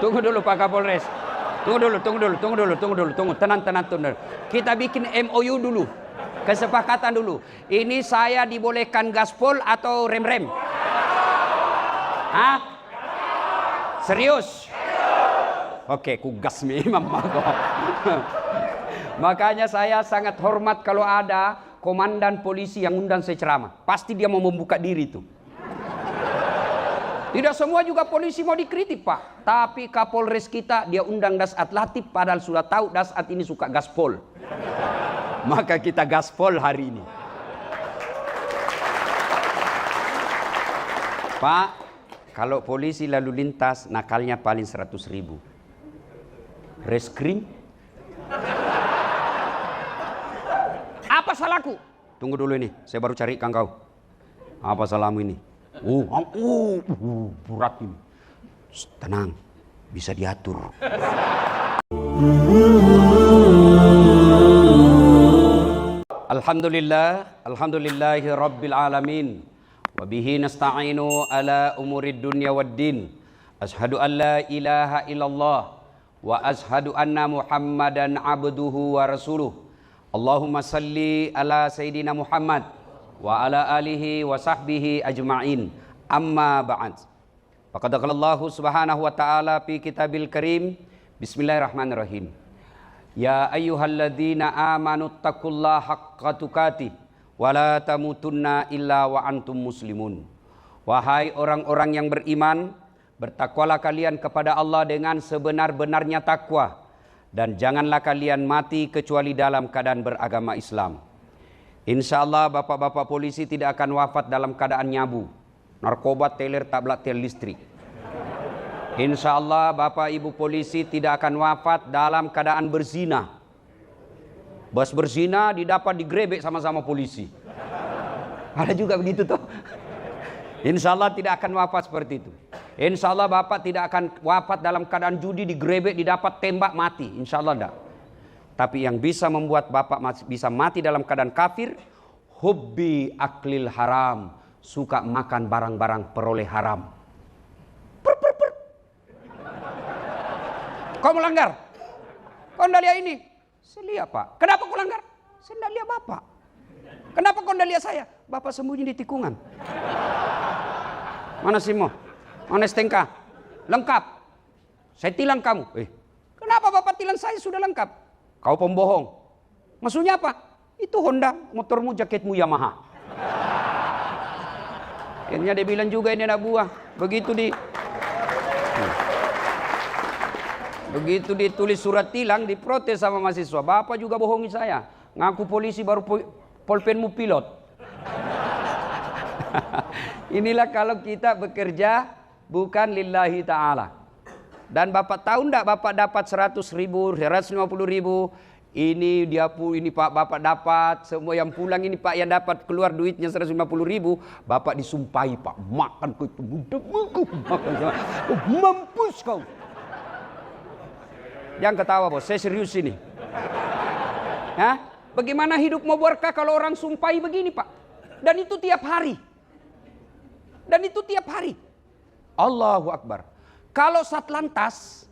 Tunggu dulu Pak Kapolres. Tunggu. Tenang. Kita bikin MOU dulu. Kesepakatan dulu. Ini saya dibolehkan gaspol atau rem-rem? Hah? Serius? Oke, ku gas memang. Makanya saya sangat hormat kalau ada komandan polisi yang undang saya ceramah. Pasti dia mau membuka diri tuh. Tidak semua juga polisi mau dikritik Pak. Tapi Kapolres kita dia undang Dasat Latif padahal sudah tahu Dasat ini suka gaspol. Maka kita gaspol hari ini. Pak, kalau polisi lalu lintas nakalnya paling 100.000. Reskrim? Apa salahku? Tunggu dulu ini, saya baru cari kau. Apa salahmu ini? Berat ini. Tenang, bisa diatur. Alhamdulillahi rabbil alamin. Wabihi nasta'inu ala umurid dunya waddin. Ashhadu an la ilaha illallah wa ashhadu anna Muhammadan abduhu wa rasuluh. Allahumma salli ala Sayyidina Muhammad wa ala alihi wa sahbihi ajma'in. Amma ba'd. Faqad qala Allah subhanahu wa ta'ala fi kitabil karim. Bismillahirrahmanirrahim. Ya ayyuhalladzina amanu taqullaha haqqa tuqatih wa la tamutunna illa wa antum muslimun. Wahai orang-orang yang beriman, bertakwalah kalian kepada Allah dengan sebenar-benarnya takwa, dan janganlah kalian mati kecuali dalam keadaan beragama Islam. Insya Allah bapak-bapak polisi tidak akan wafat dalam keadaan nyabu, narkoba, teler, tablet, tel listrik. Insya Allah bapak ibu polisi tidak akan wafat dalam keadaan berzina. Bos berzina didapat digrebek sama-sama polisi. Ada juga begitu toh. Insya Allah tidak akan wafat seperti itu. Insya Allah bapak tidak akan wafat dalam keadaan judi, digrebek, didapat tembak, mati. Insya Allah tidak. Tapi yang bisa membuat bapak bisa mati dalam keadaan kafir, hubbi aklil haram, suka makan barang-barang peroleh haram. Kau melanggar. Kau tidak lihat ini? Saya lihat Pak. Kenapa kau langgar? Saya tidak lihat bapak. Kenapa kau tidak lihat saya? Bapak sembunyi di tikungan. Mana SIM-mu? Mana STNK? Lengkap. Saya tilang kamu. Kenapa bapak tilang saya sudah lengkap? Kau pembohong. Maksudnya apa? Itu Honda, motormu, jaketmu Yamaha. Akhirnya dia bilang juga ini anak buah. Begitu ditulis surat tilang, diprotes sama mahasiswa. Bapak juga bohongi saya. Ngaku polisi baru polpenmu pilot. Inilah kalau kita bekerja bukan lillahi ta'ala. Dan bapak tahu enggak bapak dapat 100.000, 150.000. Ini Pak bapak dapat. Semua yang pulang ini Pak yang dapat keluar duitnya 150.000. Bapak disumpahi Pak. Makan kau itu mudah. Mampus kau. Jangan ketawa bos, saya serius ini. Hah? Bagaimana hidup mau berkah kalau orang sumpahi begini Pak? Dan itu tiap hari. Allahu Akbar. Kalau Satlantas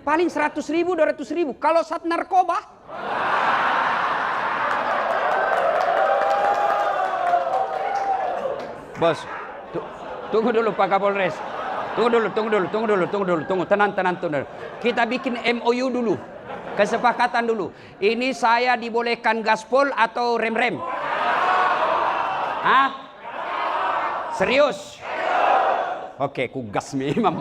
paling 100.000, 200.000. Kalau Sat narkoba, bos, tunggu dulu Pak Kapolres. Tunggu dulu. Tenang. Kita bikin MOU dulu. Kesepakatan dulu. Ini saya dibolehkan gaspol atau rem-rem? Hah? Serius? Oke, ku gas memang.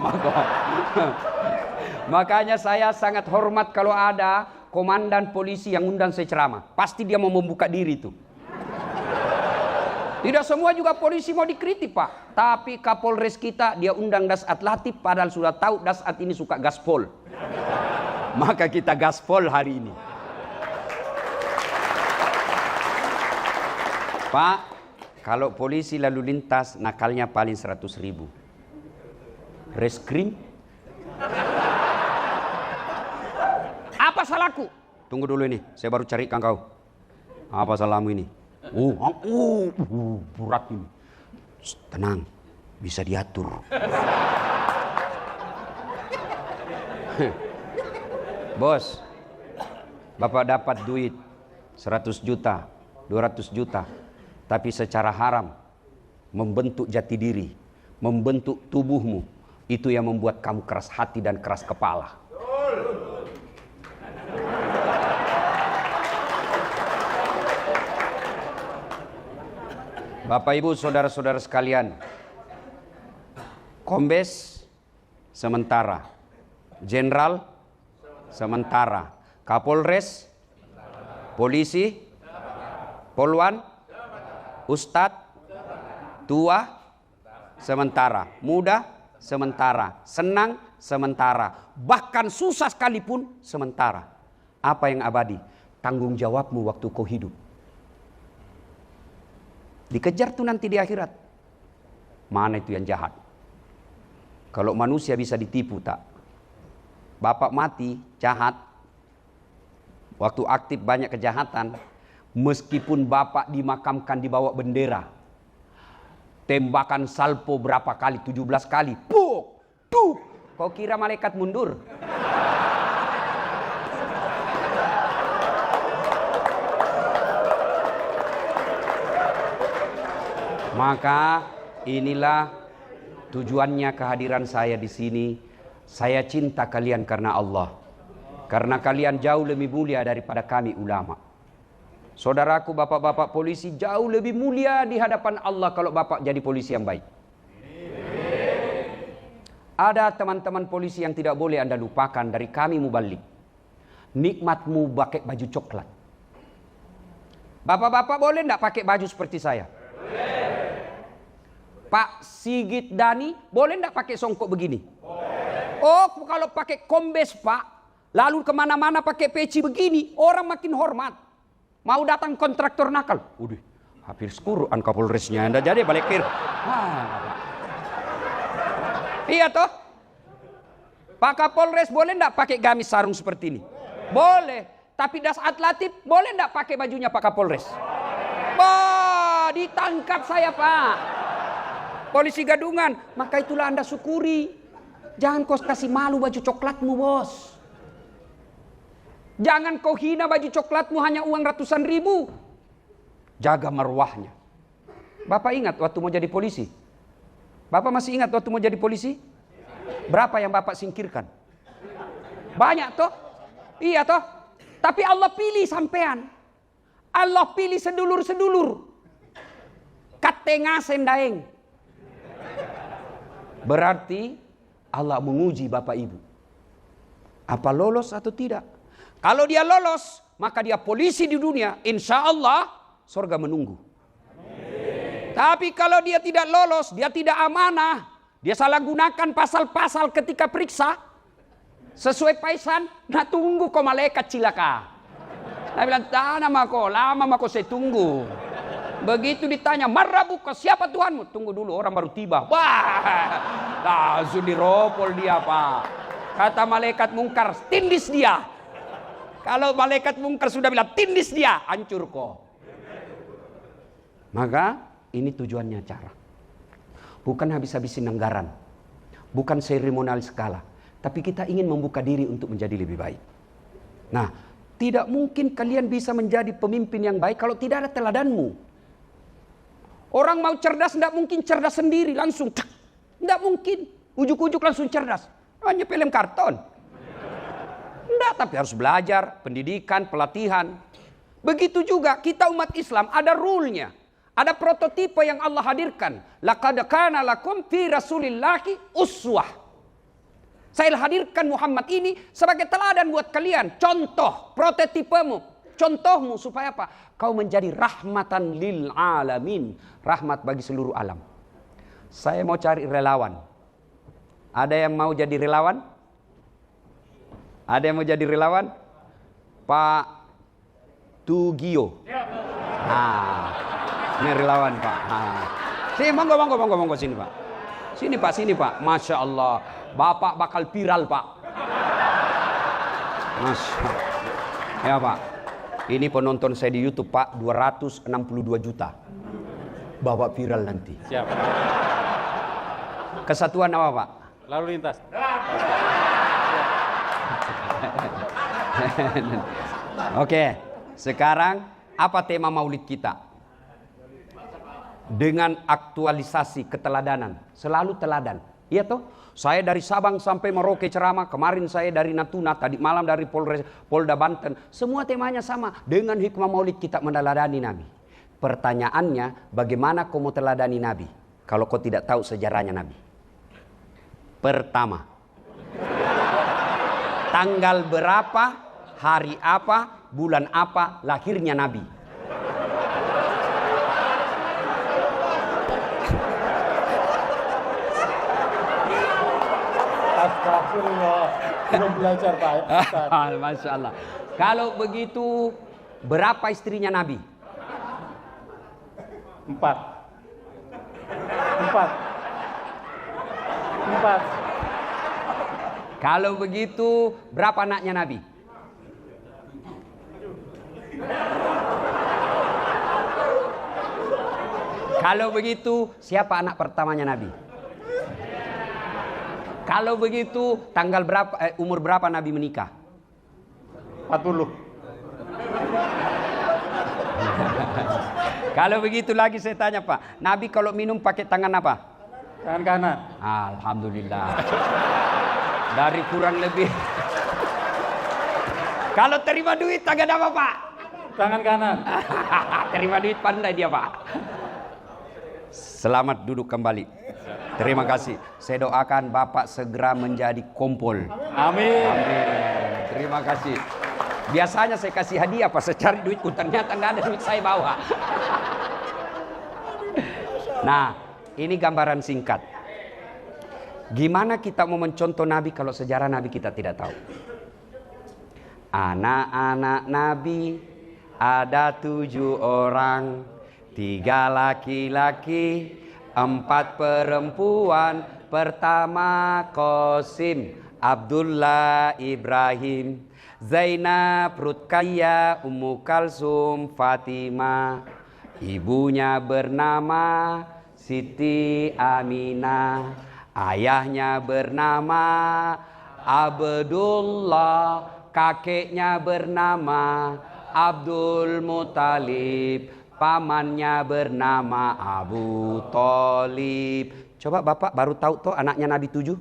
Makanya saya sangat hormat kalau ada komandan polisi yang undang saya ceramah. Pasti dia mau membuka diri tuh. Tidak semua juga polisi mau dikritik Pak. Tapi Kapolres kita dia undang Dasat Latif padahal sudah tahu Dasat ini suka gaspol. Maka kita gaspol hari ini. Pak, kalau polisi lalu lintas nakalnya paling 100.000. Reskrim? Apa salahku? Tunggu dulu ini, saya baru cari kau. Apa salahmu ini? Berat ini. Tenang, bisa diatur. Bos, Bapak dapat duit 100 juta, 200 juta, tapi secara haram, membentuk jati diri, membentuk tubuhmu, itu yang membuat kamu keras hati dan keras kepala. Bapak Ibu saudara-saudara sekalian, Kombes sementara, Jenderal sementara, Kapolres, polisi, Polwan, Ustadz, tua sementara, muda sementara, senang sementara, bahkan susah sekalipun sementara. Apa yang abadi? Tanggung jawabmu waktu kau hidup. Dikejar tuh nanti di akhirat. Mana itu yang jahat? Kalau manusia bisa ditipu tak? Bapak mati jahat, waktu aktif banyak kejahatan, meskipun bapak dimakamkan di bawah bendera, tembakan salpo berapa kali? 17 kali. Puk, tuh. Kau kira malaikat mundur? Maka inilah tujuannya kehadiran saya di sini. Saya cinta kalian karena Allah. Karena kalian jauh lebih mulia daripada kami ulama. Saudaraku bapak-bapak polisi jauh lebih mulia di hadapan Allah kalau bapak jadi polisi yang baik. Ada teman-teman polisi yang tidak boleh Anda lupakan dari kami mubalik. Nikmatmu pakai baju coklat. Bapak-bapak boleh enggak pakai baju seperti saya? Boleh. Pak Sigit Dani boleh enggak pakai songkok begini? Boleh. Oh, kalau pakai kombes Pak, lalu kemana-mana pakai peci begini, orang makin hormat. Mau datang kontraktor nakal, udah hampir Quran Kapolresnya Anda jadi balik kir. Iya toh? Pak Kapolres boleh enggak pakai gamis sarung seperti ini? Boleh. Tapi Dasat Latif boleh enggak pakai bajunya Pak Kapolres? Wah, ditangkap saya Pak. Polisi gadungan, maka itulah Anda syukuri. Jangan kau kasih malu baju coklatmu, bos. Jangan kau hina baju coklatmu hanya uang ratusan ribu. Jaga marwahnya. Bapak ingat waktu mau jadi polisi? Bapak masih ingat waktu mau jadi polisi? Berapa yang Bapak singkirkan? Banyak toh? Iya toh? Tapi Allah pilih sampean. Allah pilih sedulur-sedulur. Katengah sendaeng. Berarti Allah menguji Bapak Ibu. Apa lolos atau tidak? Kalau dia lolos, maka dia polisi di dunia. Insya Allah, surga menunggu. Amin. Tapi kalau dia tidak lolos, dia tidak amanah. Dia salah gunakan pasal-pasal ketika periksa. Sesuai paisan, nah tunggu kok malaikat cilaka. Dia bilang, nama kok, lama mako saya tunggu. Begitu ditanya, Marabuka siapa Tuhanmu? Tunggu dulu orang baru tiba. Wah, langsung diropol dia Pak. Kata malaikat mungkar, tindis dia. Kalau malaikat mungkar sudah bilang tindis dia, hancur kok. Maka ini tujuannya acara. Bukan habis-habisin anggaran. Bukan seremonial skala. Tapi kita ingin membuka diri untuk menjadi lebih baik. Nah, tidak mungkin kalian bisa menjadi pemimpin yang baik kalau tidak ada teladanmu. Orang mau cerdas tidak mungkin cerdas sendiri langsung. Tidak mungkin. Ujuk-ujuk langsung cerdas. Hanya film karton. Tidak, tapi harus belajar, pendidikan, pelatihan. Begitu juga kita umat Islam ada rule-nya. Ada prototipe yang Allah hadirkan. Laqad kana lakum fi rasulillahi uswah. Saya hadirkan Muhammad ini sebagai teladan buat kalian. Contoh, prototipemu. Contohmu supaya apa? Kau menjadi rahmatan lil alamin. Rahmat bagi seluruh alam. Saya mau cari relawan. Ada yang mau jadi relawan? Ada yang mau jadi relawan? Pak Tugio. Nah, ini relawan Pak. Nah. Sini monggo sini Pak. Sini Pak. Masya Allah. Bapak bakal viral Pak. Masya Allah. Ya Pak. Ini penonton saya di YouTube Pak 262 juta. Bawa viral nanti. Siap. Kesatuan apa Pak? Lalu lintas. Oke, sekarang apa tema maulid kita? Dengan aktualisasi keteladanan, selalu teladan. Iya toh? Saya dari Sabang sampai Merauke ceramah, kemarin saya dari Natuna, tadi malam dari Polda Banten. Semua temanya sama, dengan hikmah maulid kita meneladani Nabi. Pertanyaannya, bagaimana kau mau teladani Nabi kalau kau tidak tahu sejarahnya Nabi? Pertama, tanggal berapa, hari apa, bulan apa lahirnya Nabi? Astagfirullah, belum belajar Pak. Masya Allah. Kalau begitu, berapa istrinya Nabi? 4. Kalau begitu, berapa anaknya Nabi? Kalau begitu, siapa anak pertamanya Nabi? Kalau begitu, tanggal berapa, umur berapa Nabi menikah? 40. Kalau begitu lagi saya tanya Pak, Nabi kalau minum pakai tangan apa? Tangan kanan. Alhamdulillah. Dari kurang lebih. Kalau terima duit tangan apa Pak? Tangan kanan. Terima duit pandai dia Pak. Selamat duduk kembali. Terima kasih. Saya doakan Bapak segera menjadi kompol. Amin. Amin. Terima kasih. Biasanya saya kasih hadiah pas saya cari duitku, ternyata nggak ada duit saya bawa. Nah, ini gambaran singkat. Gimana kita mau mencontoh Nabi kalau sejarah Nabi kita tidak tahu? Anak-anak Nabi ada 7 orang, 3 laki-laki, 4 perempuan. Pertama Qasim, Abdullah, Ibrahim, Zainab, Ruqayyah, Ummu Kalsum, Fatimah. Ibunya bernama Siti Aminah. Ayahnya bernama Abdullah. Kakeknya bernama Abdul Muthalib. Pamannya bernama Abu Thalib. Coba Bapak baru tahu tuh anaknya Nabi 7?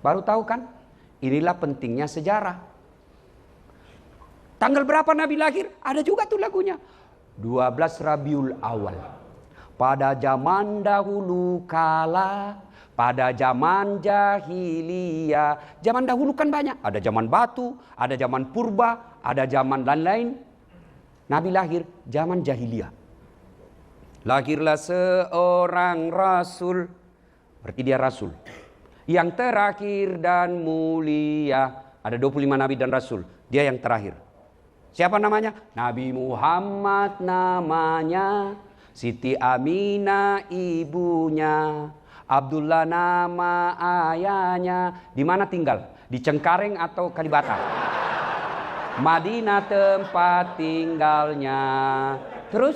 Baru tahu kan? Inilah pentingnya sejarah. Tanggal berapa Nabi lahir? Ada juga tuh lagunya. 12 Rabiul Awal. Pada zaman dahulu kala, pada zaman jahiliyah. Zaman dahulu kan banyak. Ada zaman batu, ada zaman purba, ada zaman lain-lain. Nabi lahir zaman jahiliyah. Lahirlah seorang rasul. Berarti dia rasul. Yang terakhir dan mulia. Ada 25 nabi dan rasul. Dia yang terakhir. Siapa namanya? Nabi Muhammad namanya. Siti Aminah ibunya. Abdullah nama ayahnya. Di mana tinggal? Di Cengkareng atau Kalibata? Madinah tempat tinggalnya. Terus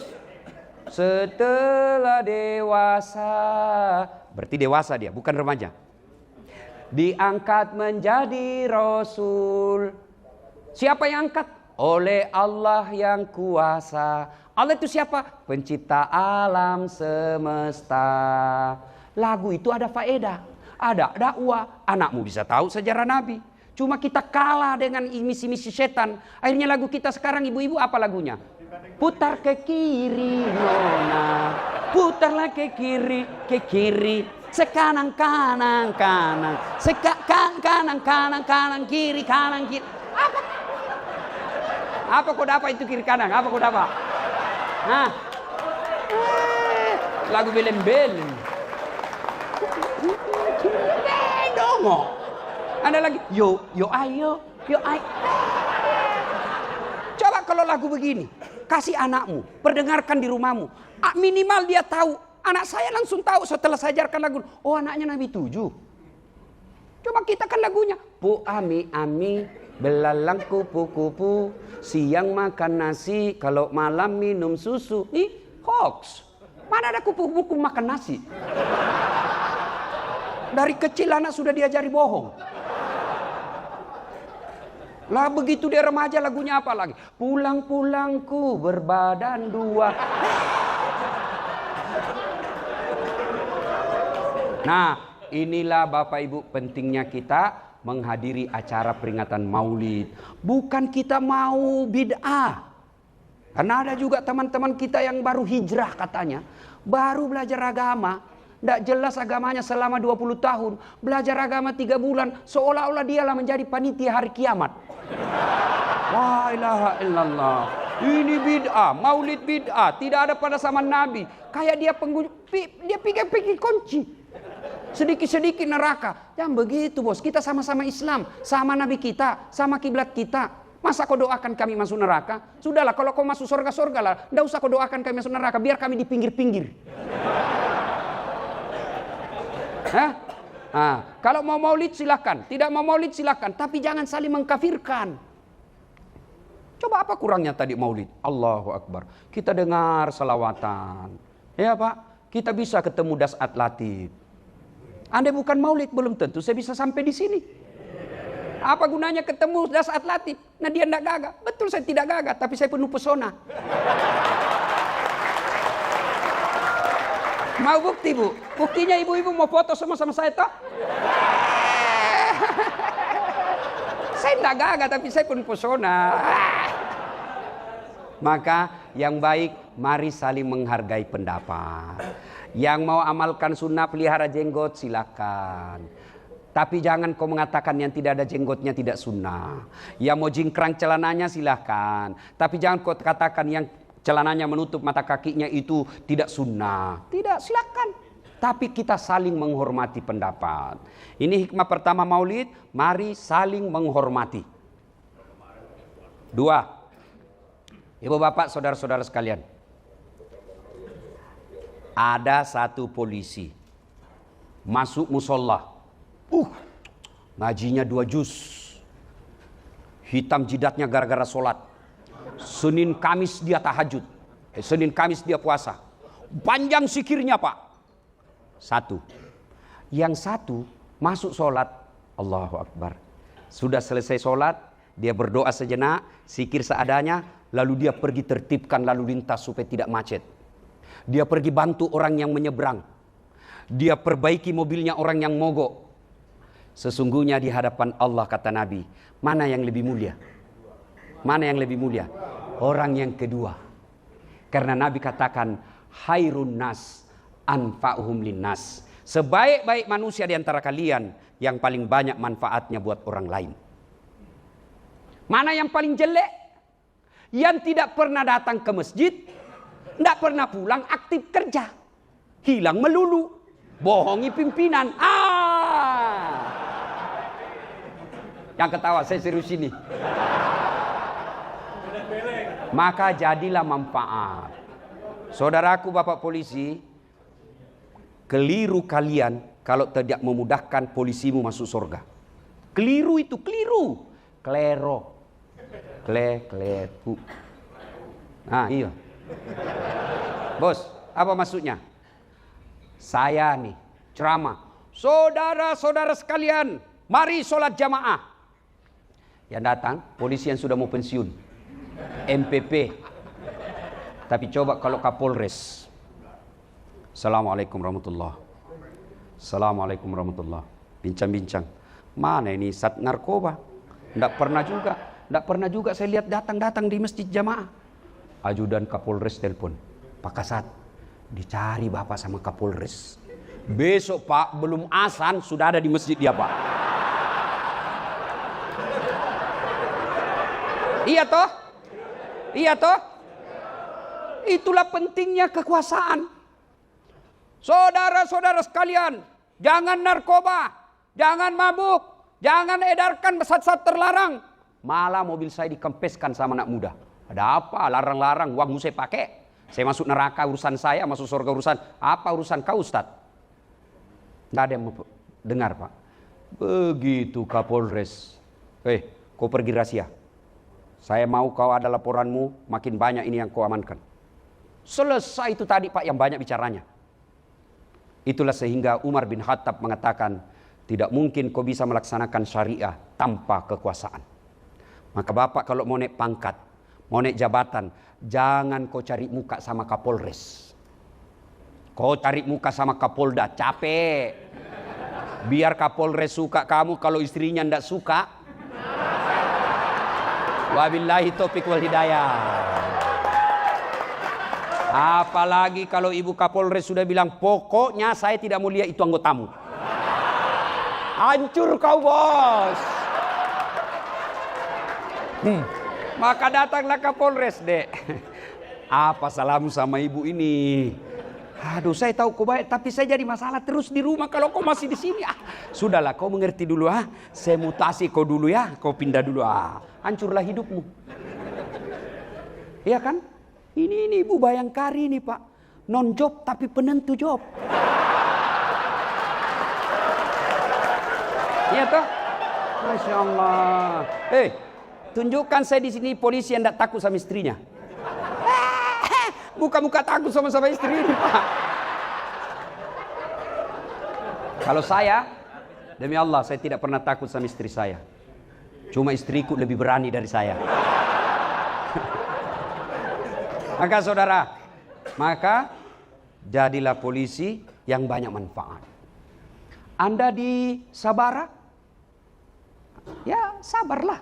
setelah dewasa, berarti dewasa dia, bukan remaja, diangkat menjadi rasul. Siapa yang angkat? Oleh Allah yang kuasa. Allah itu siapa? Pencipta alam semesta. Lagu itu ada faedah, ada dakwah. Anakmu bisa tahu sejarah Nabi. Cuma kita kalah dengan misi-misi setan. Akhirnya lagu kita sekarang ibu-ibu apa lagunya? Putar ke kiri nona, putarlah ke kiri, sekanan kanan kanan, kanan kanan kanan kiri kanan kiri. Apa kau dapat itu kiri kanan? Apa kau dapat? Hah? Lagu belen-belen. Dongo. Ada lagi, yo ayo. Coba kalau lagu begini, kasih anakmu, perdengarkan di rumahmu. Minimal dia tahu. Anak saya langsung tahu setelah saya ajarkan lagu. Oh, anaknya Nabi 7. Coba kita kan lagunya. Bu ami belalang kupu-kupu, siang makan nasi, kalau malam minum susu. Nih hoax. Mana ada kupu-kupu makan nasi? Dari kecil anak sudah diajari bohong. Lah begitu dia remaja lagunya apa lagi? Pulang-pulangku berbadan dua. Nah, inilah Bapak Ibu pentingnya kita menghadiri acara peringatan Maulid. Bukan kita mau bid'ah. Karena ada juga teman-teman kita yang baru hijrah katanya. Baru belajar agama. Tidak jelas agamanya selama 20 tahun. Belajar agama 3 bulan. Seolah-olah dialah menjadi panitia hari kiamat. La ilaha illallah. Ini bid'ah. Maulid bid'ah. Tidak ada pada zaman Nabi. Kayak dia dia pikir kunci. Sedikit-sedikit neraka. Jangan begitu bos. Kita sama-sama Islam. Sama Nabi kita. Sama kiblat kita. Masa kau doakan kami masuk neraka? Sudahlah kalau kau masuk surga lah. Tidak usah kau doakan kami masuk neraka. Biar kami di pinggir-pinggir. Kalau mau maulid silahkan. Tidak mau maulid silahkan. Tapi jangan saling mengkafirkan. Coba apa kurangnya tadi maulid? Allahu Akbar. Kita dengar salawatan. Ya Pak. Kita bisa ketemu Dasat Latif. Andai bukan maulid belum tentu saya bisa sampai di sini. Apa gunanya ketemu Dasat Latif? Nah dia tidak gagah. Betul saya tidak gagah, tapi saya penuh pesona. Mau bukti Bu? Buktinya ibu-ibu mau foto sama saya toh? Saya tidak gagah, tapi saya penuh pesona. Maka yang baik mari saling menghargai pendapat. Yang mau amalkan sunnah pelihara jenggot silakan. Tapi jangan kau mengatakan yang tidak ada jenggotnya tidak sunnah. Yang mau jingkrang celananya silakan. Tapi jangan kau katakan yang celananya menutup mata kakinya itu tidak sunnah. Tidak, silakan. Tapi kita saling menghormati pendapat. Ini hikmah pertama maulid. Mari saling menghormati. 2. Ibu bapak saudara-saudara sekalian. Ada satu polisi masuk musola. Ngajinya 2 juz. Hitam jidatnya gara-gara sholat. Senin Kamis dia tahajud. Senin Kamis dia puasa. Panjang sikirnya Pak. 1. Yang 1 masuk sholat. Allahu Akbar. Sudah selesai sholat. Dia berdoa sejenak. Sikir seadanya. Lalu dia pergi tertibkan lalu lintas supaya tidak macet. Dia pergi bantu orang yang menyeberang. Dia perbaiki mobilnya orang yang mogok. Sesungguhnya di hadapan Allah kata Nabi, mana yang lebih mulia? Mana yang lebih mulia? Orang yang kedua. Karena Nabi katakan, khairun nas anfa'uhum linnas. Sebaik-baik manusia di antara kalian yang paling banyak manfaatnya buat orang lain. Mana yang paling jelek? Yang tidak pernah datang ke masjid, tidak pernah pulang, aktif kerja. Hilang melulu. Bohongi pimpinan. Yang ketawa, saya serius ini. Maka jadilah manfaat. Saudaraku Bapak polisi, keliru kalian kalau tidak memudahkan polisimu masuk surga. Keliru itu, keliru. Klero. Klepu. Nah iya. Bos, apa maksudnya? Saya nih ceramah. Saudara-saudara sekalian, mari sholat jamaah. Yang datang, polisi yang sudah mau pensiun. MPP. Tapi coba kalau Kapolres. Assalamualaikum warahmatullahi. Assalamualaikum warahmatullahi. Bincang-bincang. Mana ini sat narkoba? Tidak pernah juga. Tidak pernah juga saya lihat datang-datang di masjid jamaah. Ajudan Kapolres telepon. Pak Kasat, dicari Bapak sama Kapolres. Besok Pak, belum azan sudah ada di masjid dia Pak. Iya toh? Iya toh? Itulah pentingnya kekuasaan. Saudara-saudara sekalian, jangan narkoba, jangan mabuk, jangan edarkan zat-zat terlarang. Malah mobil saya dikempeskan sama anak muda. Ada apa? Larang-larang, uangmu saya pakai. Saya masuk neraka urusan saya, masuk surga urusan. Apa urusan kau Ustaz? Tidak ada yang mau dengar Pak. Begitu Kapolres. Kau pergi rahasia. Saya mau kau ada laporanmu, makin banyak ini yang kau amankan. Selesai itu tadi Pak yang banyak bicaranya. Itulah sehingga Umar bin Khattab mengatakan, tidak mungkin kau bisa melaksanakan syariah tanpa kekuasaan. Maka bapak kalau mau naik pangkat, mau naik jabatan, jangan kau cari muka sama Kapolres. Kau cari muka sama Kapolda, capek. Biar Kapolres suka kamu, kalau istrinya ndak suka. Wabillahi taufiq wal hidayah. Apalagi kalau ibu Kapolres sudah bilang, pokoknya saya tidak mau lihat itu anggotamu. Hancur kau, bos. Maka datanglah Kapolres, Dek. Apa salahmu sama ibu ini? Aduh, saya tahu kau baik, tapi saya jadi masalah terus di rumah kalau kau masih di sini. Sudahlah, kau mengerti dulu. Saya mutasi kau dulu ya, kau pindah dulu. Hancurlah hidupmu. Iya kan? Ini Ibu Bayangkari nih, Pak. Non job tapi penentu job. Iya toh? Masya Allah. Tunjukkan saya di sini polisi yang tidak takut sama istrinya. Muka-muka takut sama istri ini, Pak. Kalau saya, demi Allah, saya tidak pernah takut sama istri saya. Cuma istriku lebih berani dari saya. Maka saudara, jadilah polisi yang banyak manfaat. Anda di Sabara, ya sabarlah.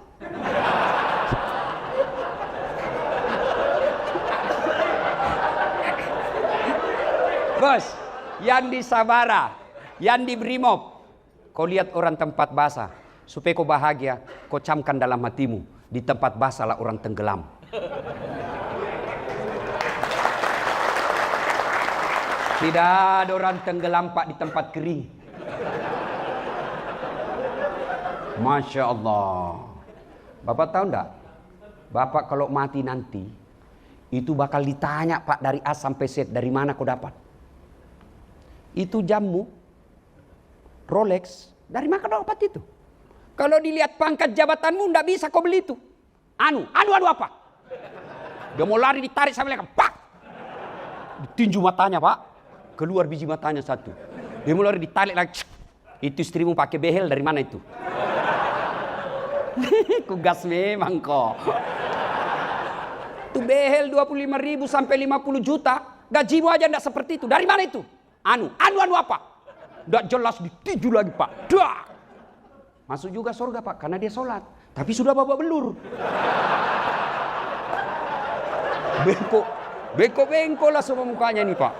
Bos, yang di Sabara, yang di Brimob, kau lihat orang tempat basah, supaya kau bahagia, kau camkan dalam hatimu, di tempat basah lah orang tenggelam. Tidak ada orang tenggelam, Pak, di tempat kering. Masya Allah. Bapak tahu enggak? Bapak kalau mati nanti, itu bakal ditanya, Pak, dari A sampai Z, dari mana kau dapat? Itu jammu, Rolex, dari mana kau dapat itu? Kalau dilihat pangkat jabatanmu, enggak bisa kau beli itu. Anu apa? Dia mau lari, ditarik sampai lekan, pak! Ditinju matanya, Pak. Keluar biji matanya satu. Dia mau lari, ditarik lagi. Itu istrimu pakai behel, dari mana itu? Kugas memang kok. Itu behel 25.000 sampai 50 juta. Gajimu aja enggak seperti itu. Dari mana itu? Anu apa? Enggak jelas, ditinju lagi, Pak. Dah. Masuk juga surga, Pak, karena dia sholat. Tapi sudah babak belur. Bengkok lah semua mukanya nih, Pak.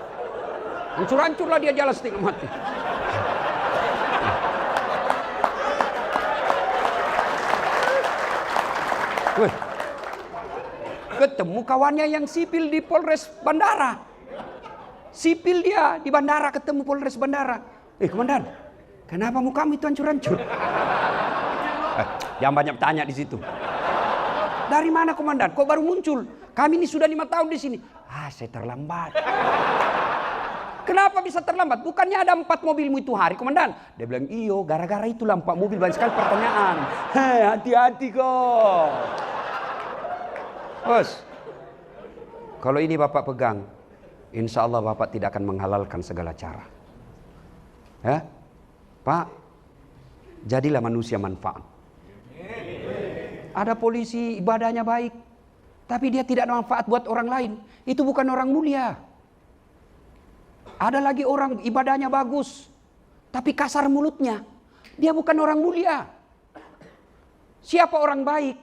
Hancur-hancur lah dia jalan setengah mati. Weh, ketemu kawannya yang sipil di Polres Bandara. Sipil dia di bandara, ketemu Polres Bandara. Komandan, kenapa mukamu itu hancur-hancur? Jangan banyak tanya di situ. Dari mana, Komandan? Kok baru muncul? Kami ini sudah 5 tahun di sini. Saya terlambat. Kenapa bisa terlambat? Bukannya ada 4 mobilmu itu hari, Komandan? Dia bilang, iyo, gara-gara itulah 4 mobil. Banyak sekali pertanyaan. Hati-hati kok. Bos, kalau ini Bapak pegang, insya Allah Bapak tidak akan menghalalkan segala cara. Ya, Pak, jadilah manusia manfaat. Ada polisi ibadahnya baik, tapi dia tidak ada manfaat buat orang lain. Itu bukan orang mulia. Ada lagi orang ibadahnya bagus, tapi kasar mulutnya. Dia bukan orang mulia. Siapa orang baik?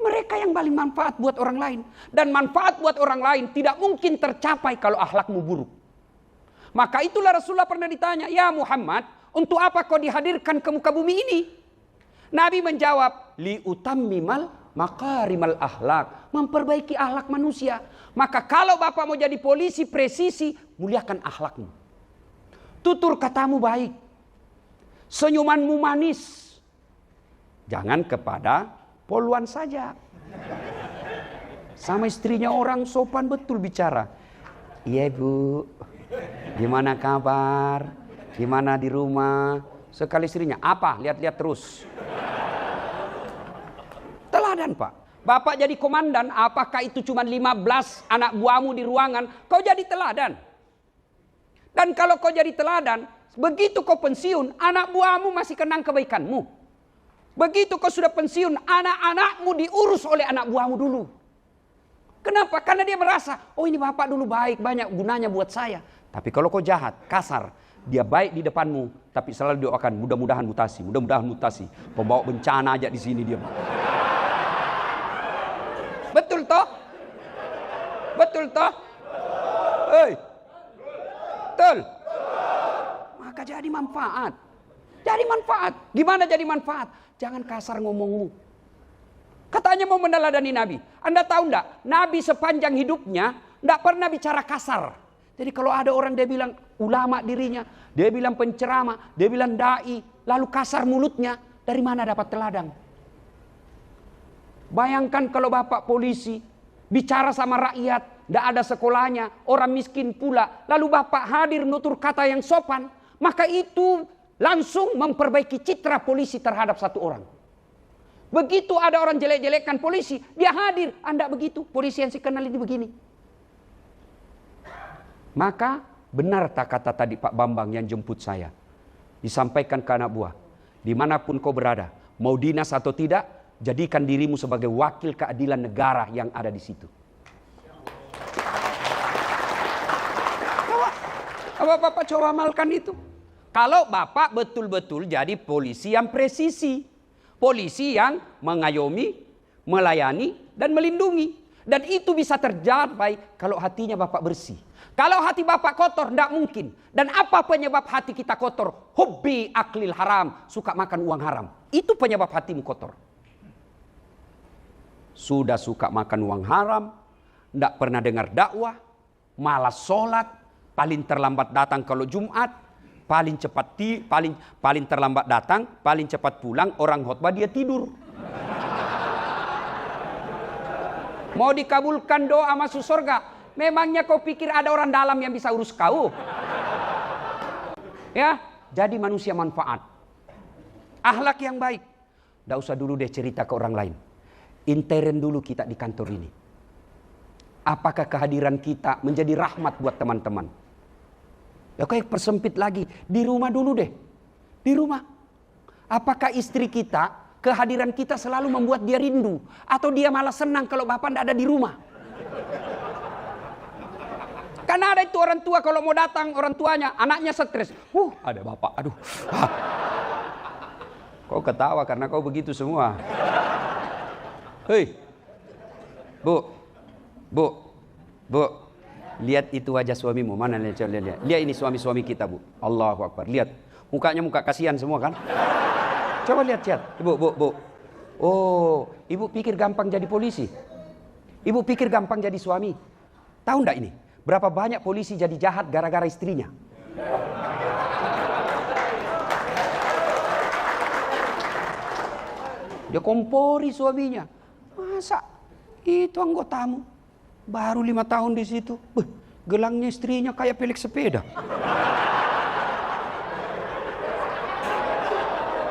Mereka yang paling manfaat buat orang lain. Dan manfaat buat orang lain tidak mungkin tercapai kalau akhlakmu buruk. Maka itulah Rasulullah pernah ditanya, ya Muhammad, untuk apa kau dihadirkan ke muka bumi ini? Nabi menjawab, li utammimal makarimal akhlak, memperbaiki akhlak manusia. Maka kalau Bapak mau jadi polisi presisi, muliakan akhlakmu. Tutur katamu baik. Senyumanmu manis. Jangan kepada poluan saja. Sama istrinya orang sopan betul bicara. Iya Bu, gimana kabar? Gimana di rumah? Sekali istrinya, apa? Lihat-lihat terus. Teladan, Pak. Bapak jadi komandan, apakah itu cuma 15 anak buahmu di ruangan? Kau jadi teladan. Dan kalau kau jadi teladan, begitu kau pensiun, anak buahmu masih kenang kebaikanmu. Begitu kau sudah pensiun, anak-anakmu diurus oleh anak buahmu dulu. Kenapa? Karena dia merasa, oh ini bapak dulu baik, banyak gunanya buat saya. Tapi kalau kau jahat, kasar, dia baik di depanmu, tapi selalu doakan mudah-mudahan mutasi, mudah-mudahan mutasi. Pembawa bencana aja di sini dia. Betul toh? Betul toh? Hei. Betul. Maka jadi manfaat. Jadi manfaat. Gimana jadi manfaat? Jangan kasar ngomongmu. Katanya mau meneladani Nabi. Anda tahu enggak? Nabi sepanjang hidupnya enggak pernah bicara kasar. Jadi kalau ada orang dia bilang ulama dirinya, dia bilang penceramah, dia bilang dai, lalu kasar mulutnya, dari mana dapat teladang? Bayangkan kalau bapak polisi bicara sama rakyat, tidak ada sekolahnya, orang miskin pula, lalu bapak hadir nutur kata yang sopan, maka itu langsung memperbaiki citra polisi terhadap satu orang. Begitu ada orang jelek-jelekkan polisi, dia hadir, Anda begitu, polisi yang saya kenal ini begini. Maka benar tak kata tadi Pak Bambang yang jemput saya, disampaikan ke anak buah, dimanapun kau berada, mau dinas atau tidak, jadikan dirimu sebagai wakil keadilan negara yang ada di situ. Bapak coba amalkan itu. Kalau Bapak betul-betul jadi polisi yang presisi. Polisi yang mengayomi, melayani, dan melindungi. Dan itu bisa tercapai kalau hatinya Bapak bersih. Kalau hati Bapak kotor, tidak mungkin. Dan apa penyebab hati kita kotor? Hubbi aklil haram, suka makan uang haram. Itu penyebab hatimu kotor. Sudah suka makan uang haram, tidak pernah dengar dakwah, malas sholat, paling terlambat datang kalau Jumat, paling cepat paling terlambat datang, paling cepat pulang, orang khotbah dia tidur. Mau dikabulkan doa masuk surga, memangnya kau pikir ada orang dalam yang bisa urus kau? Ya, jadi manusia manfaat. Akhlak yang baik. Tidak usah dulu deh cerita ke orang lain. Intern dulu kita di kantor ini. Apakah kehadiran kita menjadi rahmat buat teman-teman? Ya kayak persempit lagi. Di rumah dulu deh. Di rumah. Apakah istri kita, kehadiran kita selalu membuat dia rindu? Atau dia malah senang kalau bapak tidak ada di rumah? Karena ada itu orang tua kalau mau datang orang tuanya, anaknya stres. Ada bapak, aduh. Kau ketawa karena kau begitu semua. Hei, Bu, lihat itu wajah suamimu. Mana lihat. Lihat ini suami-suami kita, Bu. Allahu Akbar. Lihat, mukanya muka kasihan semua kan? Coba lihat. Bu. Oh, ibu pikir gampang jadi polisi? Ibu pikir gampang jadi suami? Tahu enggak ini? Berapa banyak polisi jadi jahat gara-gara istrinya? Dia kompori suaminya. Masa itu anggotamu baru 5 tahun di situ, gelangnya istrinya kayak pelek sepeda.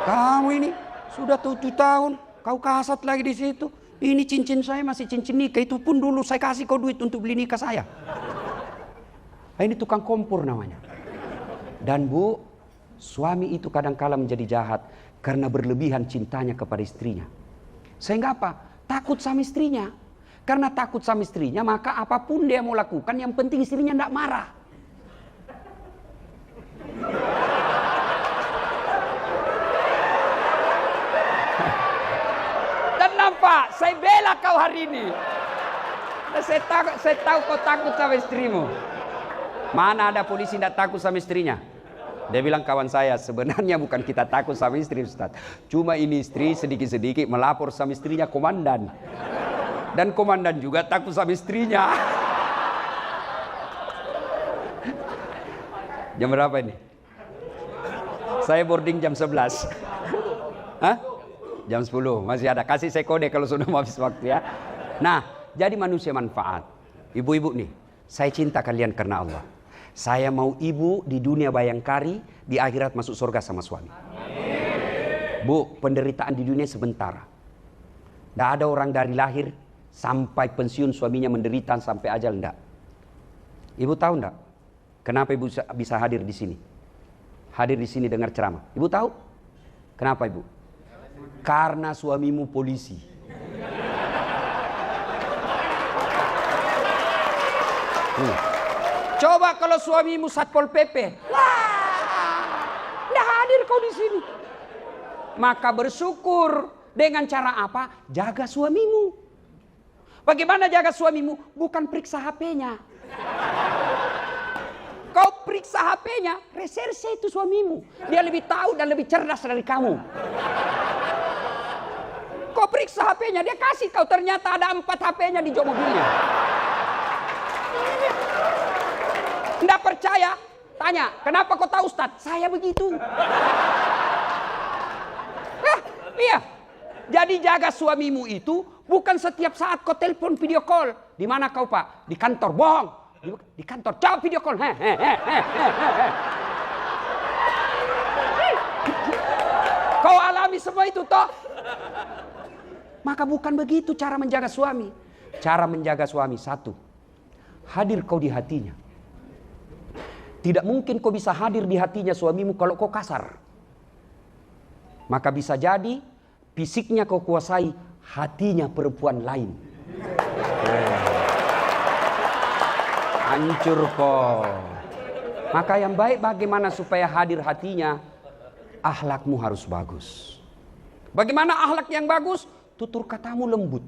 Kamu ini sudah 7 tahun, kau kasat lagi di situ. Ini cincin saya masih cincin nikah, itu pun dulu saya kasih kau duit untuk beli nikah saya. Nah, ini tukang kompor namanya. Dan Bu, suami itu kadang-kala menjadi jahat karena berlebihan cintanya kepada istrinya. Sehingga apa? Takut sama istrinya. Karena takut sama istrinya, maka apapun dia mau lakukan, yang penting istrinya tidak marah. Dan nampak, saya bela kau hari ini. Dan saya tahu kau takut sama istrimu. Mana ada polisi tidak takut sama istrinya? Dia bilang, kawan saya, sebenarnya bukan kita takut sama istri, Ustaz. Cuma ini istri sedikit-sedikit melapor sama istrinya komandan. Dan komandan juga takut sama istrinya. Jam berapa ini? Saya boarding jam 11. Hah? Jam 10. Masih ada. Kasih saya kode kalau sudah mau habis waktu ya. Nah, jadi manusia manfaat. Ibu-ibu nih, saya cinta kalian karena Allah. Saya mau ibu di dunia bayangkari, di akhirat masuk surga sama suami. Bu, penderitaan di dunia sebentar. Tidak ada orang dari lahir sampai pensiun suaminya menderita sampai ajal, enggak. Ibu tahu enggak? Kenapa ibu bisa hadir di sini? Hadir di sini dengar ceramah. Ibu tahu? Kenapa ibu? Karena suamimu polisi. Coba kalau suamimu Satpol PP. Wah, nggak hadir kau di sini. Maka bersyukur dengan cara apa? Jaga suamimu. Bagaimana jaga suamimu? Bukan periksa HP-nya. Kau periksa HP-nya, reserse itu suamimu. Dia lebih tahu dan lebih cerdas dari kamu. Kau periksa HP-nya, dia kasih kau ternyata ada 4 HP-nya di jok mobilnya. Nggak percaya? Tanya, kenapa kau tahu Ustadz? Saya begitu. Iya. Jadi jaga suamimu itu bukan setiap saat kau telepon video call. Di mana kau Pak? Di kantor. Bohong. Di kantor. Coba video call. Kau alami semua itu toh? Maka bukan begitu cara menjaga suami. Cara menjaga suami satu. Hadir kau di hatinya. Tidak mungkin kau bisa hadir di hatinya suamimu kalau kau kasar. Maka bisa jadi fisiknya kau kuasai, hatinya perempuan lain. Hancur kau. Maka yang baik bagaimana supaya hadir hatinya? Akhlakmu harus bagus. Bagaimana akhlak yang bagus? Tutur katamu lembut.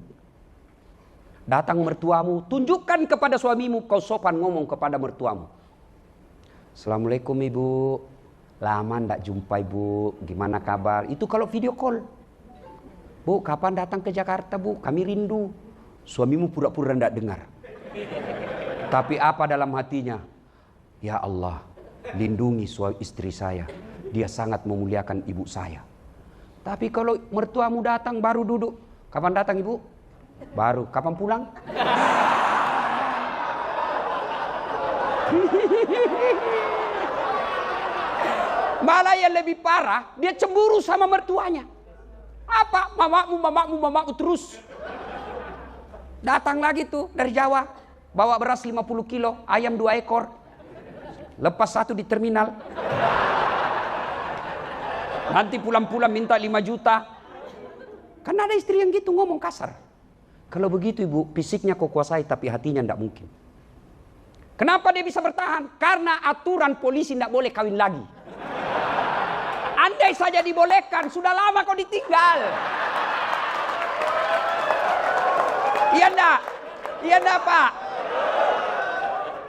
Datang mertuamu, tunjukkan kepada suamimu kau sopan ngomong kepada mertuamu. Assalamualaikum ibu. Lama ndak jumpa ibu. Gimana kabar? Itu kalau video call. Bu, kapan datang ke Jakarta bu? Kami rindu. Suamimu pura-pura ndak dengar. Tapi apa dalam hatinya? Ya Allah, lindungi istri saya. Dia sangat memuliakan ibu saya. Tapi kalau mertuamu datang baru duduk. Kapan datang ibu? Baru. Kapan pulang? Malah yang lebih parah, dia cemburu sama mertuanya. Apa? Mamamu terus. Datang lagi tuh dari Jawa. Bawa beras 50 kilo, ayam 2 ekor. Lepas 1 di terminal. Nanti pulang-pulang minta 5 juta. Kan ada istri yang gitu ngomong kasar. Kalau begitu ibu, fisiknya kau kuasai tapi hatinya tidak mungkin. Kenapa dia bisa bertahan? Karena aturan polisi tidak boleh kawin lagi. Andai saja dibolehkan, sudah lama kau ditinggal. Iya enggak? Iya enggak Pak?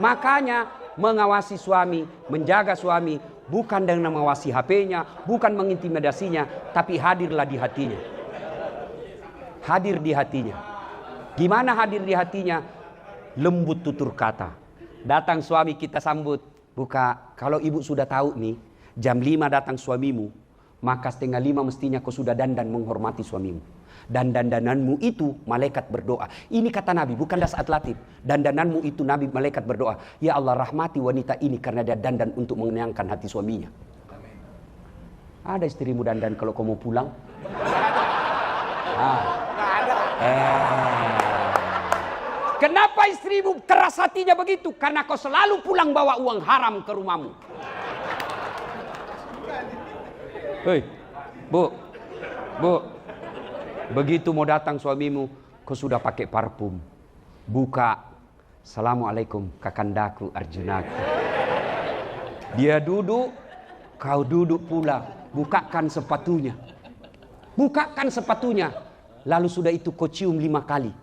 Makanya mengawasi suami, menjaga suami, bukan dengan mengawasi HP-nya, bukan mengintimidasinya, tapi hadirlah di hatinya. Hadir di hatinya. Gimana hadir di hatinya? Lembut tutur kata. Datang suami kita sambut. Buka, kalau ibu sudah tahu nih, jam 5 datang suamimu, maka 4:30 mestinya kau sudah dandan menghormati suamimu. Dan dandananmu itu malaikat berdoa. Ini kata Nabi, bukan dasar latif. Dandananmu itu Nabi malaikat berdoa. Ya Allah rahmati wanita ini karena dia dandan untuk menyenangkan hati suaminya. Amin. Ada istrimu dandan kalau kau mau pulang? Kenapa istrimu keras hatinya begitu? Karena kau selalu pulang bawa uang haram ke rumahmu. Hei, bu, begitu mau datang suamimu, kau sudah pakai parfum. Buka, Assalamualaikum kakandaku Arjunaku. Dia duduk, kau duduk pula. Bukakan sepatunya. Bukakan sepatunya. Lalu sudah itu kau cium 5 kali.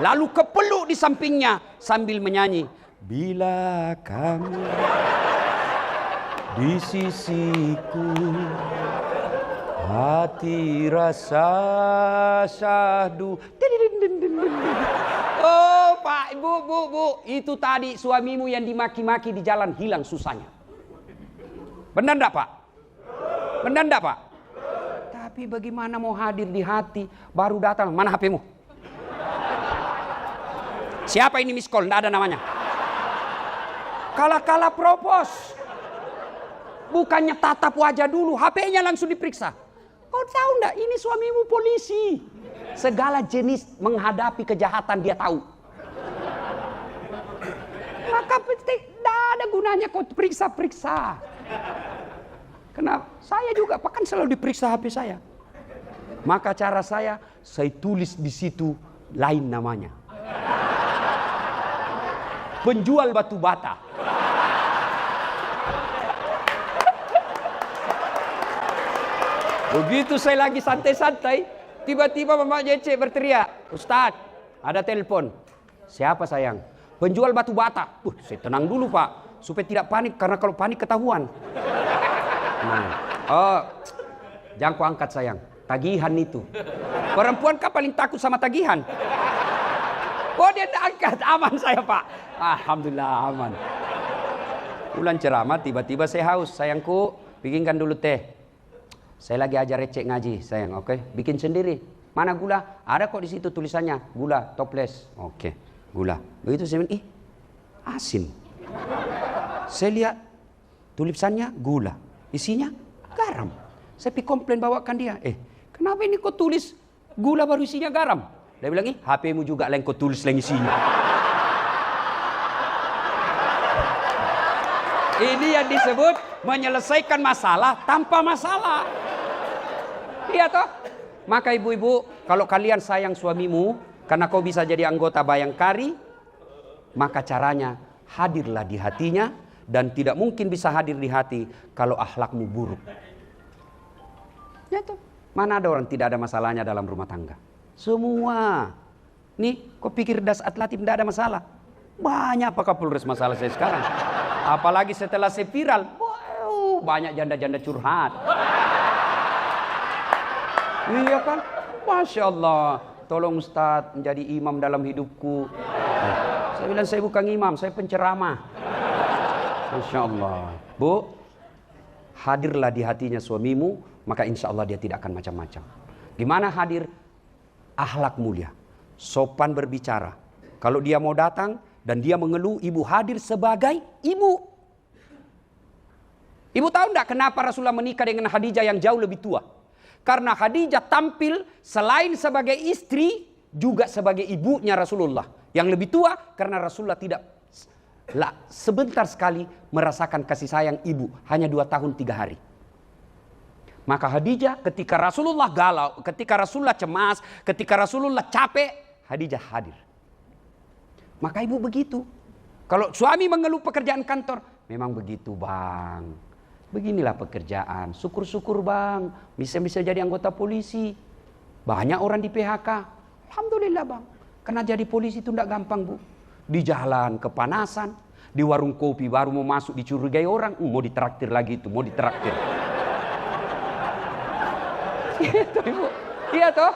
Lalu kepeluk di sampingnya sambil menyanyi. Bila kamu di sisiku, hati rasa syahdu. Oh Pak, Bu, itu tadi suamimu yang dimaki-maki di jalan hilang susahnya. Benar enggak Pak? Benar enggak Pak? Tapi bagaimana mau hadir di hati, baru datang, mana HP-mu? Siapa ini miss call? Enggak ada namanya. Kala-kala propos. Bukannya tatap wajah dulu, HP-nya langsung diperiksa. Kau tahu enggak, ini suamimu polisi. Segala jenis menghadapi kejahatan dia tahu. Maka tidak ada gunanya kau periksa-periksa. Kenapa? Saya juga, Pak, kan selalu diperiksa HP saya. Maka cara saya tulis di situ lain namanya. Penjual batu bata. Begitu saya lagi santai-santai, tiba-tiba Mama Jece berteriak, "Ustadz, ada telepon." "Siapa sayang?" "Penjual batu bata." Saya tenang dulu, Pak, supaya tidak panik, karena kalau panik ketahuan. Oh, jangan kau angkat sayang, tagihan itu. Perempuan kan paling takut sama tagihan. Oh, dia tak angkat, aman saya, Pak. Alhamdulillah aman. Bulan ceramah, tiba-tiba saya haus. "Sayangku, bikinkan dulu teh." "Saya lagi ajar recek ngaji sayang." "Oke, bikin sendiri." "Mana gula?" "Ada kok di situ tulisannya, gula toples." "Oke, gula." Begitu saya bilang, asin. Saya lihat tulisannya gula, isinya garam. Saya pergi komplain, bawakan dia. "Kenapa ini kau tulis gula baru isinya garam?" Dia bilang, "HP-mu juga lain kau tulis lain isinya." Ini yang disebut menyelesaikan masalah tanpa masalah. Iya toh? Maka ibu-ibu, kalau kalian sayang suamimu karena kau bisa jadi anggota Bayangkari, maka caranya hadirlah di hatinya, dan tidak mungkin bisa hadir di hati kalau akhlakmu buruk. Ya toh? Mana ada orang tidak ada masalahnya dalam rumah tangga? Semua. Nih, kau pikir Dasat Latif tidak ada masalah? Banyak, Pak Kapolres, masalah saya sekarang. Apalagi setelah saya viral, wow, banyak janda-janda curhat. Iya kan? Masya Allah. "Tolong Ustadz, menjadi imam dalam hidupku." Saya bilang, "Saya bukan imam, saya penceramah." Masya Allah. Bu, hadirlah di hatinya suamimu, maka insya Allah dia tidak akan macam-macam. Gimana hadir? Akhlak mulia, sopan berbicara. Kalau dia mau datang dan dia mengeluh, ibu hadir sebagai ibu. Ibu tahu enggak kenapa Rasulullah menikah dengan Khadijah yang jauh lebih tua? Karena Khadijah tampil selain sebagai istri, juga sebagai ibunya Rasulullah. Yang lebih tua karena Rasulullah tidak sebentar sekali merasakan kasih sayang ibu. Hanya 2 tahun 3 hari. Maka Khadijah ketika Rasulullah galau, ketika Rasulullah cemas, ketika Rasulullah capek, Khadijah hadir. Maka ibu begitu. Kalau suami mengeluh pekerjaan kantor, "Memang begitu bang, beginilah pekerjaan. Syukur-syukur bang, bisa jadi anggota polisi. Banyak orang di PHK. Alhamdulillah bang, karena jadi polisi itu tidak gampang bu. Di jalan kepanasan, di warung kopi baru mau masuk dicurigai orang, mau ditraktir lagi itu, mau ditraktir." Itu ibu, iya toh?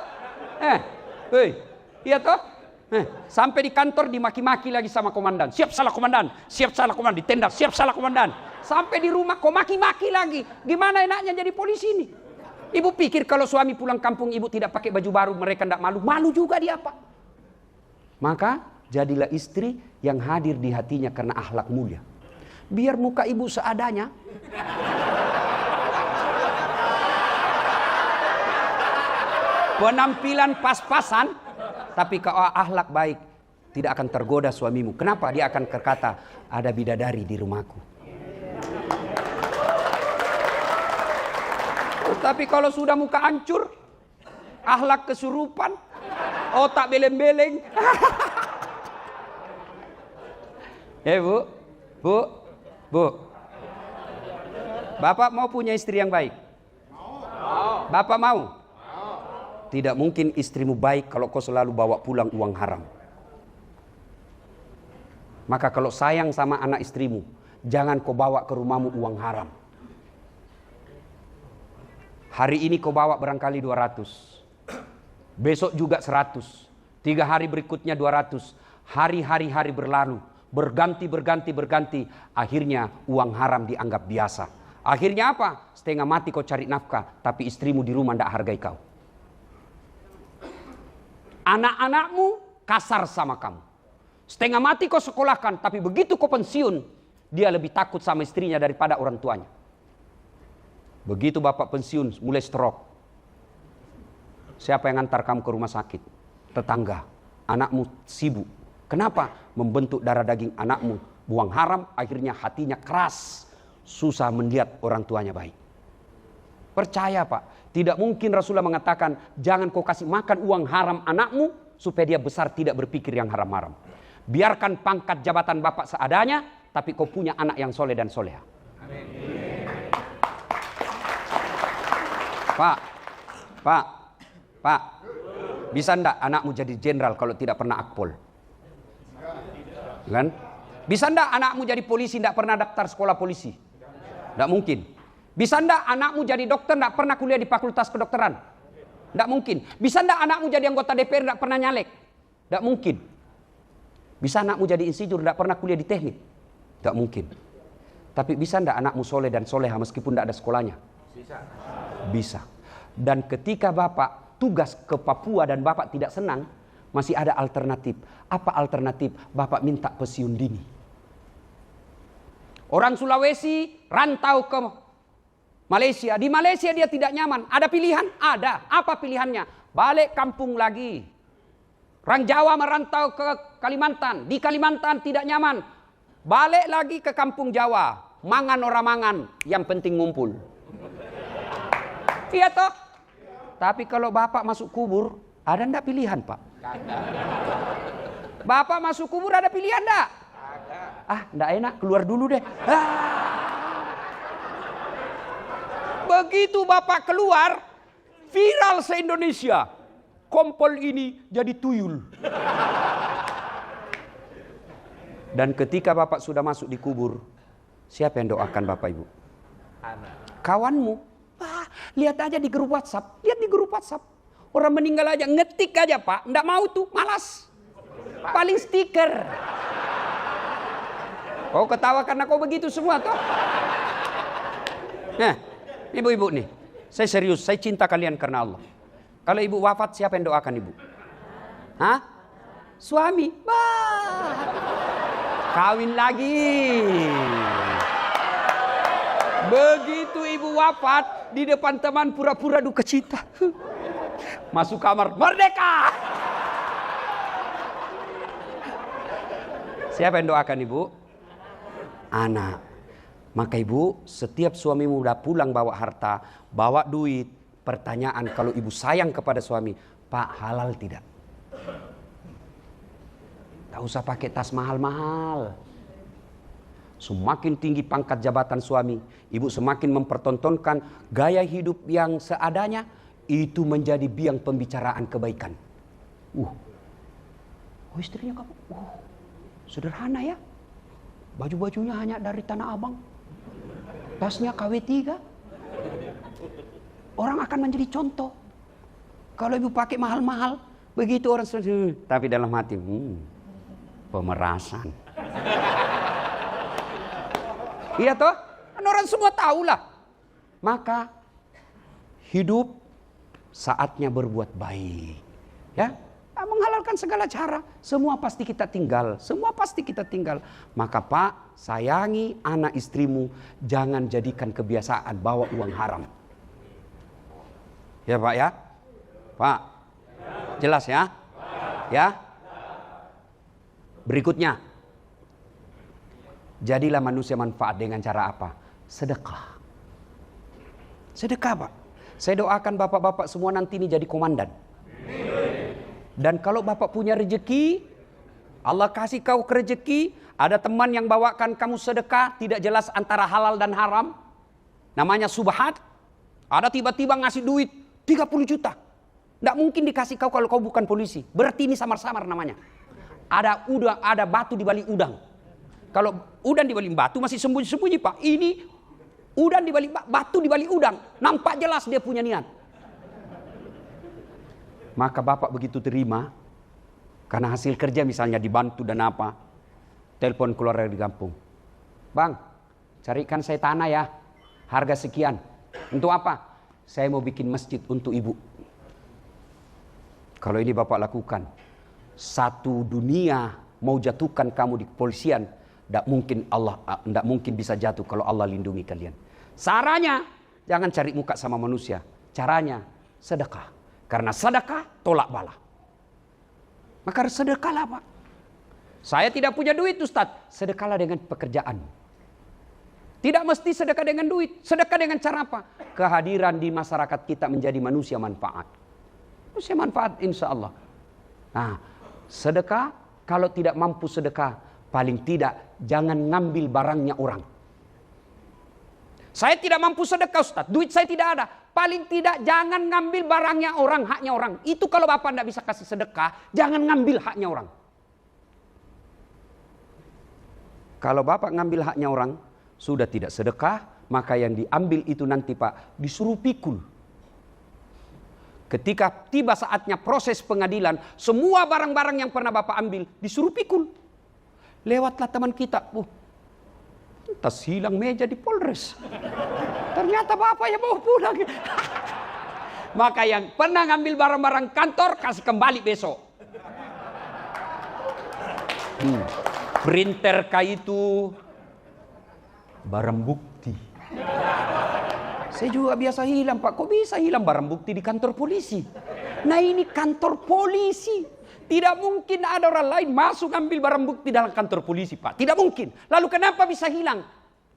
Iya toh? Sampai di kantor dimaki-maki lagi sama komandan. "Siap salah komandan, siap salah komandan." Di tenda, "Siap salah komandan." Sampai di rumah kok maki-maki lagi. Gimana enaknya jadi polisi ini? Ibu pikir kalau suami pulang kampung ibu tidak pakai baju baru, mereka tidak malu? Malu juga dia, Pak. Maka jadilah istri yang hadir di hatinya karena akhlak mulia. Biar muka ibu seadanya. Penampilan pas-pasan, tapi kalau akhlak baik, tidak akan tergoda suamimu. Kenapa? Dia akan berkata, "Ada bidadari di rumahku." Tapi kalau sudah muka hancur, akhlak kesurupan, otak beleng-beleng. Bu. Bapak mau punya istri yang baik? Mau. Bapak mau? Tidak mungkin istrimu baik kalau kau selalu bawa pulang uang haram. Maka kalau sayang sama anak istrimu, jangan kau bawa ke rumahmu uang haram. Hari ini kau bawa barangkali 200. Besok juga 100. 3 hari berikutnya 200. Hari-hari berlalu. Berganti. Akhirnya uang haram dianggap biasa. Akhirnya apa? Setengah mati kau cari nafkah, tapi istrimu di rumah tidak hargai kau. Anak-anakmu kasar sama kamu. Setengah mati kau sekolahkan, tapi begitu kau pensiun, dia lebih takut sama istrinya daripada orang tuanya. Begitu bapak pensiun, mulai stroke. Siapa yang antar kamu ke rumah sakit? Tetangga. Anakmu sibuk. Kenapa? Membentuk darah daging anakmu. Buang haram, akhirnya hatinya keras. Susah melihat orang tuanya baik. Percaya Pak, tidak mungkin Rasulullah mengatakan jangan kau kasih makan uang haram anakmu supaya dia besar tidak berpikir yang haram-haram. Biarkan pangkat jabatan bapak seadanya, tapi kau punya anak yang soleh dan soleha. Pak, bisa ndak anakmu jadi jenderal kalau tidak pernah akpol? Kan? Bisa ndak anakmu jadi polisi ndak pernah daftar sekolah polisi? Ndak mungkin. Bisa ndak anakmu jadi dokter ndak pernah kuliah di fakultas kedokteran? Ndak mungkin. Bisa ndak anakmu jadi anggota DPR ndak pernah nyalek? Ndak mungkin. Bisa anakmu jadi insinyur ndak pernah kuliah di teknik? Ndak mungkin. Tapi bisa ndak anakmu soleh dan soleha meskipun ndak ada sekolahnya? Bisa. Dan ketika bapak tugas ke Papua dan bapak tidak senang, masih ada alternatif. Apa alternatif? Bapak minta pensiun dini. Orang Sulawesi rantau ke Malaysia. Di Malaysia dia tidak nyaman. Ada pilihan? Ada. Apa pilihannya? Balik kampung lagi. Orang Jawa merantau ke Kalimantan. Di Kalimantan tidak nyaman. Balik lagi ke kampung Jawa. Mangan orang mangan. Yang penting ngumpul. Iya toh? Tapi kalau bapak masuk kubur, ada ndak pilihan Pak? Bapak masuk kubur ada pilihan ndak? Ndak enak, keluar dulu deh. Begitu bapak keluar, viral se-Indonesia. Kompol ini jadi tuyul. Dan ketika bapak sudah masuk di kubur, siapa yang doakan bapak ibu? Kawanmu. Lihat aja di grup WhatsApp. Lihat di grup WhatsApp. Orang meninggal aja ngetik aja Pak. Nggak mau tuh, malas. Paling stiker. Kau ketawa karena kau begitu semua toh. Nah, ibu-ibu nih. Saya serius, saya cinta kalian karena Allah. Kalau ibu wafat siapa yang doakan ibu? Hah? Suami. Kawin lagi. Begitu ibu wafat, di depan teman pura-pura duka cita. Masuk kamar, merdeka. Siapa yang doakan ibu? Anak. Maka ibu, setiap suamimu udah pulang bawa harta, bawa duit, pertanyaan kalau ibu sayang kepada suami, Pak halal tidak? Tak usah pakai tas mahal-mahal. Semakin tinggi pangkat jabatan suami, ibu semakin mempertontonkan gaya hidup yang seadanya, itu menjadi biang pembicaraan kebaikan. Istrinya kamu, sederhana ya. Baju-bajunya hanya dari Tanah Abang. Tasnya KW3. Orang akan menjadi contoh. Kalau ibu pakai mahal-mahal, begitu orang tapi dalam hati, pemerasan. Iya toh? Kan orang semua tahulah. Maka hidup saatnya berbuat baik. Ya, menghalalkan segala cara. Semua pasti kita tinggal. Semua pasti kita tinggal. Maka Pak, sayangi anak istrimu. Jangan jadikan kebiasaan bawa uang haram. Ya Pak ya? Pak, jelas ya? Ya? Berikutnya. Jadilah manusia manfaat dengan cara apa? Sedekah. Sedekah Pak. Saya doakan bapak-bapak semua nanti ini jadi komandan. Dan kalau bapak punya rezeki, Allah kasih kau rezeki, ada teman yang bawakan kamu sedekah, tidak jelas antara halal dan haram. Namanya subhat. Ada tiba-tiba ngasih duit 30 juta. Tidak mungkin dikasih kau kalau kau bukan polisi. Berarti ini samar-samar namanya. Ada udang, ada batu di balik udang. Kalau udang di balik batu masih sembunyi-sembunyi Pak. Ini udang di balik batu di balik udang. Nampak jelas dia punya niat. Maka bapak begitu terima. Karena hasil kerja misalnya dibantu dan apa. Telepon keluarga di kampung. Bang, carikan saya tanah ya. Harga sekian. Untuk apa? Saya mau bikin masjid untuk ibu. Kalau ini bapak lakukan. Satu dunia mau jatuhkan kamu di kepolisian. Tidak mungkin bisa jatuh kalau Allah lindungi kalian. Caranya jangan cari muka sama manusia. Caranya sedekah. Karena sedekah tolak bala. Maka sedekahlah Pak. Saya tidak punya duit Ustaz. Sedekahlah dengan pekerjaan. Tidak mesti sedekah dengan duit. Sedekah dengan cara apa? Kehadiran di masyarakat kita menjadi manusia manfaat. Manusia manfaat insya Allah. Nah, sedekah kalau tidak mampu sedekah, paling tidak jangan ngambil barangnya orang. Saya tidak mampu sedekah Ustaz, duit saya tidak ada. Paling tidak jangan ngambil barangnya orang, haknya orang. Itu kalau Bapak tidak bisa kasih sedekah, jangan ngambil haknya orang. Kalau Bapak ngambil haknya orang, sudah tidak sedekah, maka yang diambil itu nanti Pak disuruh pikul. Ketika tiba saatnya proses pengadilan, semua barang-barang yang pernah Bapak ambil disuruh pikul. Lewatlah teman kita, tas hilang meja di Polres. Ternyata Bapak yang bawa pulang. Maka yang pernah ngambil barang-barang kantor kasih kembali besok. Printer itu barang bukti. Saya juga biasa hilang Pak. Kok bisa hilang barang bukti di kantor polisi? Nah ini kantor polisi. Tidak mungkin ada orang lain masuk ambil barang bukti dalam kantor polisi Pak. Tidak mungkin. Lalu kenapa bisa hilang?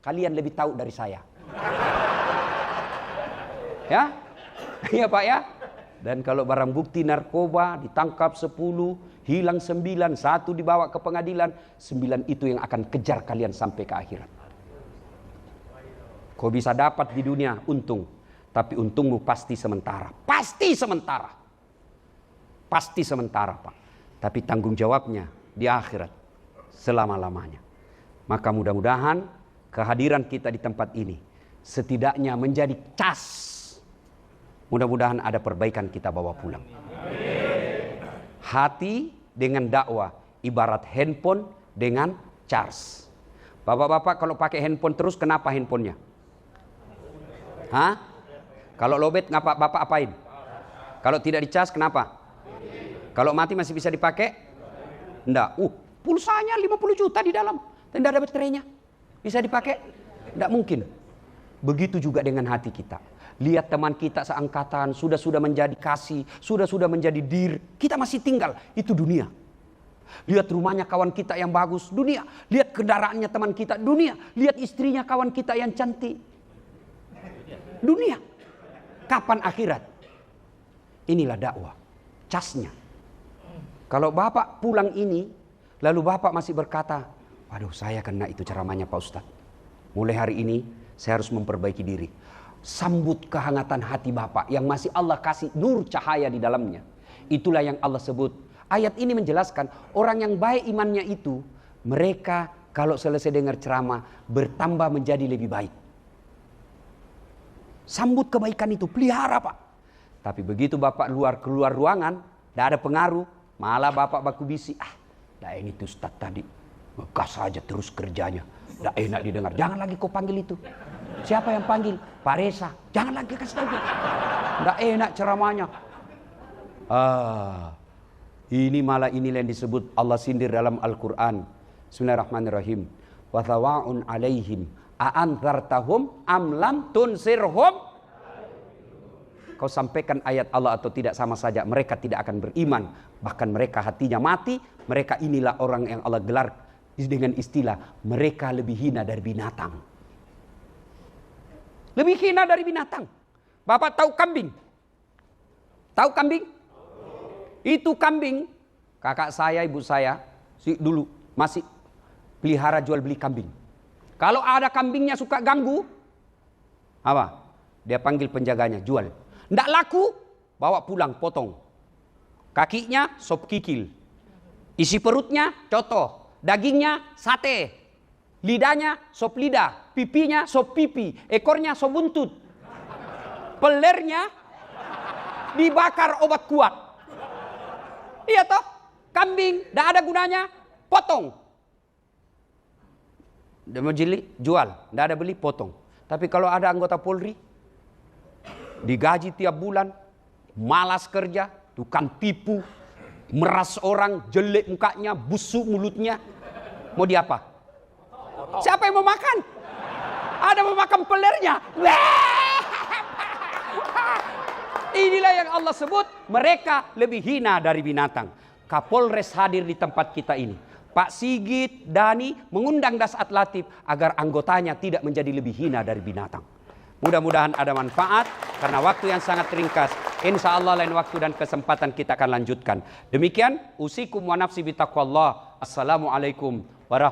Kalian lebih tahu dari saya. Ya? Iya Pak ya? Dan kalau barang bukti narkoba ditangkap 10, hilang 9, 1 dibawa ke pengadilan, 9 itu yang akan kejar kalian sampai ke akhirat. Kau bisa dapat di dunia untung, tapi untungmu pasti sementara. Pasti sementara. Pasti sementara Pak. Tapi tanggung jawabnya di akhirat selama-lamanya. Maka mudah-mudahan kehadiran kita di tempat ini setidaknya menjadi cas. Mudah-mudahan ada perbaikan kita bawa pulang. Hati dengan dakwah ibarat handphone dengan charge. Bapak-bapak kalau pakai handphone terus kenapa handphonenya? Hah? Kalau lobet ngapa Bapak apain? Kalau tidak dicas kenapa? Kalau mati masih bisa dipakai? Enggak. Pulsanya 50 juta di dalam. Tidak ada baterainya. Bisa dipakai? Tidak mungkin. Begitu juga dengan hati kita. Lihat teman kita seangkatan sudah menjadi kasih, sudah menjadi dir. Kita masih tinggal. Itu dunia. Lihat rumahnya kawan kita yang bagus, dunia. Lihat kendaraannya teman kita, dunia. Lihat istrinya kawan kita yang cantik. Dunia. Kapan akhirat? Inilah dakwah. Casnya. Kalau Bapak pulang ini, lalu Bapak masih berkata, waduh saya kena itu ceramahnya Pak Ustadz. Mulai hari ini saya harus memperbaiki diri. Sambut kehangatan hati Bapak yang masih Allah kasih nur cahaya di dalamnya. Itulah yang Allah sebut. Ayat ini menjelaskan orang yang baik imannya itu, mereka kalau selesai dengar ceramah bertambah menjadi lebih baik. Sambut kebaikan itu, pelihara Pak. Tapi begitu Bapak keluar ruangan, tidak ada pengaruh, malah Bapak baku bisi, ini tuh Ustadz tadi, ngegas saja terus kerjanya, tidak enak didengar. Jangan lagi kau panggil itu. Siapa yang panggil? Pak Resa. Jangan lagi kasih tahu. Tidak enak ceramahnya. Ini malah inilah yang disebut Allah sindir dalam Al-Quran. Bismillahirrahmanirrahim. Wa thawa'un alaihim a'anzartahum am lam tunsirhum. Kau sampaikan ayat Allah atau tidak sama saja, mereka tidak akan beriman. Bahkan mereka hatinya mati. Mereka inilah orang yang Allah gelar dengan istilah mereka lebih hina dari binatang. Lebih hina dari binatang. Bapak tahu kambing? Tahu kambing? Itu kambing, kakak saya, ibu saya dulu masih pelihara jual beli kambing. Kalau ada kambingnya suka ganggu, apa? Dia panggil penjaganya, jual. Nggak laku, bawa pulang, potong. Kakinya sop kikil. Isi perutnya coto. Dagingnya sate. Lidahnya sop lidah. Pipinya sop pipi. Ekornya sop buntut. Pelernya dibakar obat kuat. Iya toh? Kambing, nggak ada gunanya, potong. Dia mau jeli, jual. Nggak ada beli, potong. Tapi kalau ada anggota Polri, digaji tiap bulan, malas kerja, tukang tipu, meras orang, jelek mukanya, busuk mulutnya, mau diapa? Siapa yang mau makan? Ada mau makan pelernya. Inilah yang Allah sebut mereka lebih hina dari binatang. Kapolres hadir di tempat kita ini. Pak Sigit, Dani mengundang Dasat Latif agar anggotanya tidak menjadi lebih hina dari binatang. Mudah-mudahan ada manfaat karena waktu yang sangat ringkas. Insya Allah lain waktu dan kesempatan kita akan lanjutkan. Demikian usikum wa nafsi bitaqwallah. Assalamualaikum warahmatullahi wabarakatuh.